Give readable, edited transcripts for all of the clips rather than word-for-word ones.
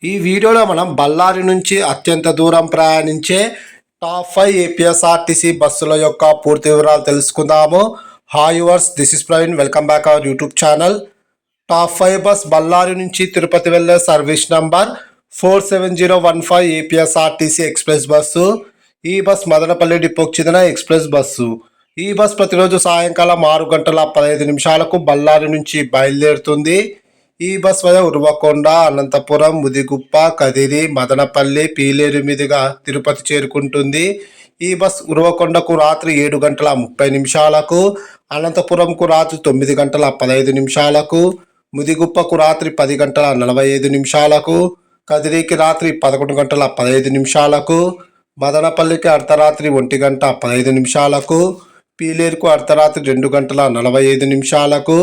ఈ వీడియోలో మనం బళ్ళారి నుంచి అత్యంత దూరం ప్రయాణించే టాప్ 5 ఏపీఎస్ఆర్టీసీ బస్సుల యొక్క పూర్తి వివరాలు తెలుసుకుందాము. Hi yours, this is Praveen. Welcome back our YouTube channel. Top 5 bus Ballari నుంచి తిరుపతి వెళ్లే service number 47015 APSRTC express bus. ఈ బస్ మదనపల్లి డిపోకి చెందిన ఎక్స్ప్రెస్ బస్సు. ఈ బస్ ప్రతిరోజు సాయంకాలం 6:15 బళ్ళారి నుంచి బయలుదేరుతుంది. ఈ బస్ వల్ల ఉరువకొండ, అనంతపురం, ముదిగుప్ప, కదిరి, మదనపల్లి, పీలేరు మీదుగా తిరుపతి చేరుకుంటుంది. ఈ బస్ ఉరువకొండకు రాత్రి 7:30, అనంతపురంకు రాత్రి 9:15, ముదిగుప్పకు రాత్రి 10:45, కదిరికి రాత్రి 11:15, మదనపల్లికి అర్ధరాత్రి 1:15, పీలేరుకు అర్ధరాత్రి 2:45,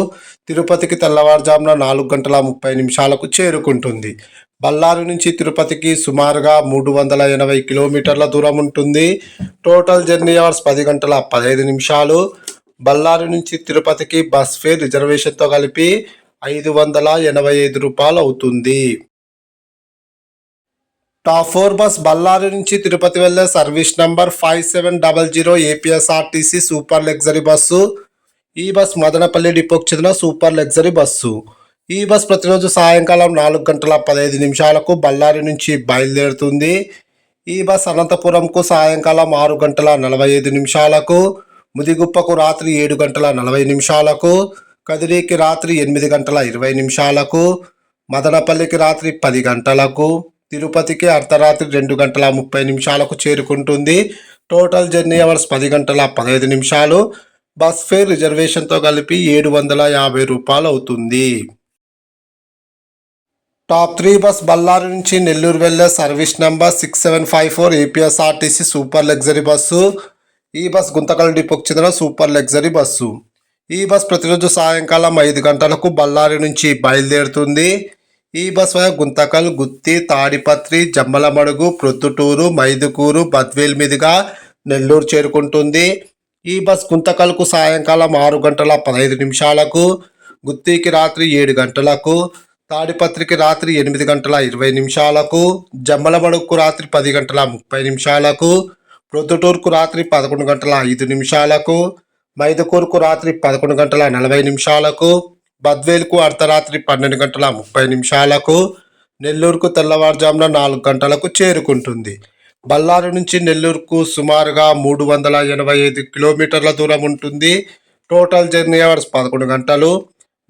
తిరుపతికి తెల్లవారుజామున 4:30 చేరుకుంటుంది. బళ్ళారి నుంచి తిరుపతికి సుమారుగా 380 కిలోమీటర్ల దూరం ఉంటుంది. Total journey hours 10:15. బళ్ళారి నుంచి తిరుపతికి బస్ ఫేర్ రిజర్వేషన్తో కలిపి 585 రూపాయలు అవుతుంది. టాప్ 4 బస్ బళ్ళారి నుంచి తిరుపతి వెళ్లే service number 5700 APSRTC super luxury bus. ఈ బస్ మదనపల్లి డిపోకి చెందిన సూపర్ లగ్జరీ బస్సు. ఈ బస్ ప్రతిరోజు సాయంకాలం 4:15 బళ్ళారి నుంచి బయలుదేరుతుంది. ఈ బస్ అనంతపురంకు సాయంకాలం 6:45, ముదిగుప్పకు రాత్రి 7:40, కదిరికి రాత్రి 8:20, మదనపల్లికి రాత్రి 10 గంటలకు, తిరుపతికి అర్ధరాత్రి 2:30 చేరుకుంటుంది. Total journey hours 10:15. Bus fare రిజర్వేషన్తో కలిపి 750 రూపాయలు అవుతుంది. టాప్ 3 బస్ బళ్ళారి నుంచి నెల్లూరు వెళ్లే service number 6754 APSRTC super luxury bus. ఈ బస్ గుంతకల్ డిపోకి చెందిన సూపర్ లగ్జరీ బస్సు. ఈ బస్ ప్రతిరోజు సాయంకాలం 5 గంటలకు బళ్ళారి నుంచి బయలుదేరుతుంది. ఈ బస్ గుంతకల్, గుత్తి, తాడిపత్రి, జమ్మలమడుగు, ప్రొద్దుటూరు, మైదుకూరు, బద్వేల్ మీదుగా నెల్లూరు చేరుకుంటుంది. ఈ బస్ గుంతకల్కు సాయంకాలం 6:15, గుత్తికి రాత్రి 7 గంటలకు, తాడిపత్రికి రాత్రి 8:20, జమ్మలమడుగుకు రాత్రి 10:30, ప్రొద్దుటూరుకు రాత్రి 11:05, మైదుకూరుకు రాత్రి 11:40, బద్వేల్కు అర్ధరాత్రి 12:30, నెల్లూరుకు తెల్లవారుజామున 4 గంటలకు చేరుకుంటుంది. బళ్ళారి నుంచి నెల్లూరుకు సుమారుగా 385 కిలోమీటర్ల దూరం ఉంటుంది. టోటల్ జర్నీ అవర్స్ 11 గంటలు.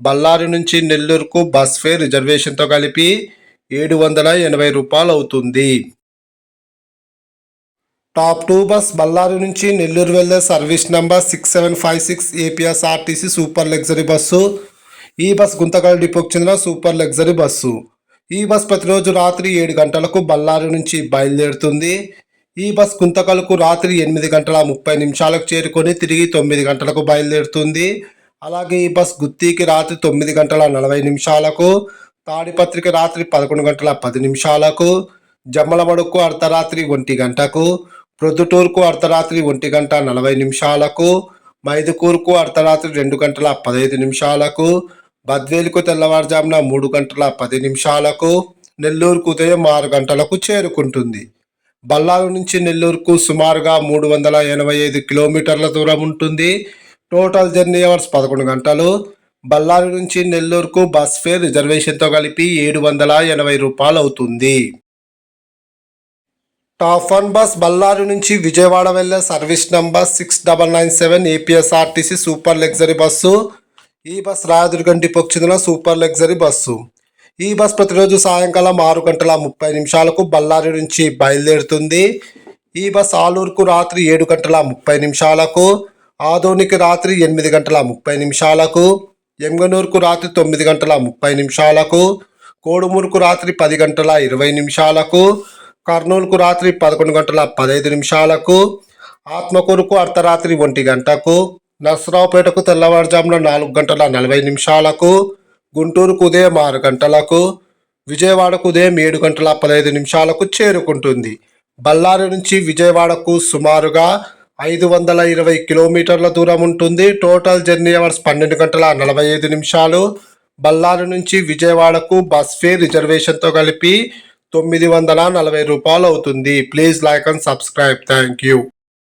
బళ్ళారి నుంచి నెల్లూరుకు బస్ ఫేర్ రిజర్వేషన్తో కలిపి 780 రూపాయలు అవుతుంది. టాప్ 2 బస్ బళ్ళారి నుంచి నెల్లూరు వెళ్లే service number 6756 APSRTC super luxury bus. ఈ బస్ గుంతకల్ డిపోకి చెందిన సూపర్ లగ్జరీ బస్సు. ఈ బస్ ప్రతిరోజు రాత్రి 7 గంటలకు బళ్ళారి నుంచి బయలుదేరుతుంది. ఈ బస్ గుంతకల్కు రాత్రి 8:30 చేరుకొని తిరిగి 9 గంటలకు బయలుదేరుతుంది. అలాగే ఈ బస్ గుత్తికి రాత్రి 9:40, తాడిపత్రికి రాత్రి 11:10, జమ్మలమడుగుకు అర్ధరాత్రి 1 గంటకు, ప్రొద్దుటూరుకు అర్ధరాత్రి 1:40, మైదుకూరుకు అర్ధరాత్రి 2:15, బద్వేలుకు తెల్లవారుజామున 3:10, నెల్లూరుకు ఉదయం 6 గంటలకు చేరుకుంటుంది. బళ్ళారి నుంచి నెల్లూరుకు సుమారుగా 385 కిలోమీటర్ల దూరం ఉంటుంది. టోటల్ జర్నీ అవర్స్ 11 గంటలు. బళ్ళారి నుంచి నెల్లూరుకు బస్ ఫేర్ రిజర్వేషన్తో కలిపి 780 రూపాయలు అవుతుంది. టాప్ 1 బస్ బళ్ళారి నుంచి విజయవాడ వెళ్లే service number 6997 APSRTC super luxury bus. ఈ బస్ రాయదుర్గం డిపోకి చెందిన సూపర్ లగ్జరీ బస్సు. ఈ బస్ ప్రతిరోజు సాయంకాలం 6:30 బళ్ళారి నుంచి బయలుదేరుతుంది. ఈ బస్ ఆలూరుకు రాత్రి 7:30, ఆదోనికి రాత్రి 8:30, ఎంగనూరుకు రాత్రి 9:30, కోడుమూరుకు రాత్రి 10:20, కర్నూలుకు రాత్రి 11:15, ఆత్మకూరుకు అర్ధరాత్రి 1 గంటకు, నర్సరావుపేటకు తెల్లవారుజామున 4:40, గుంటూరుకు ఉదయం 6 గంటలకు, విజయవాడకు ఉదయం 7:15 చేరుకుంటుంది. బళ్ళారి నుంచి విజయవాడకు సుమారుగా 520 కిలోమీటర్ల దూరం ఉంటుంది. Total journey hours 12:45. బళ్ళారి నుంచి విజయవాడకు బస్ ఫేర్ రిజర్వేషన్తో కలిపి 940 రూపాయలు అవుతుంది. Please like and subscribe. Thank you.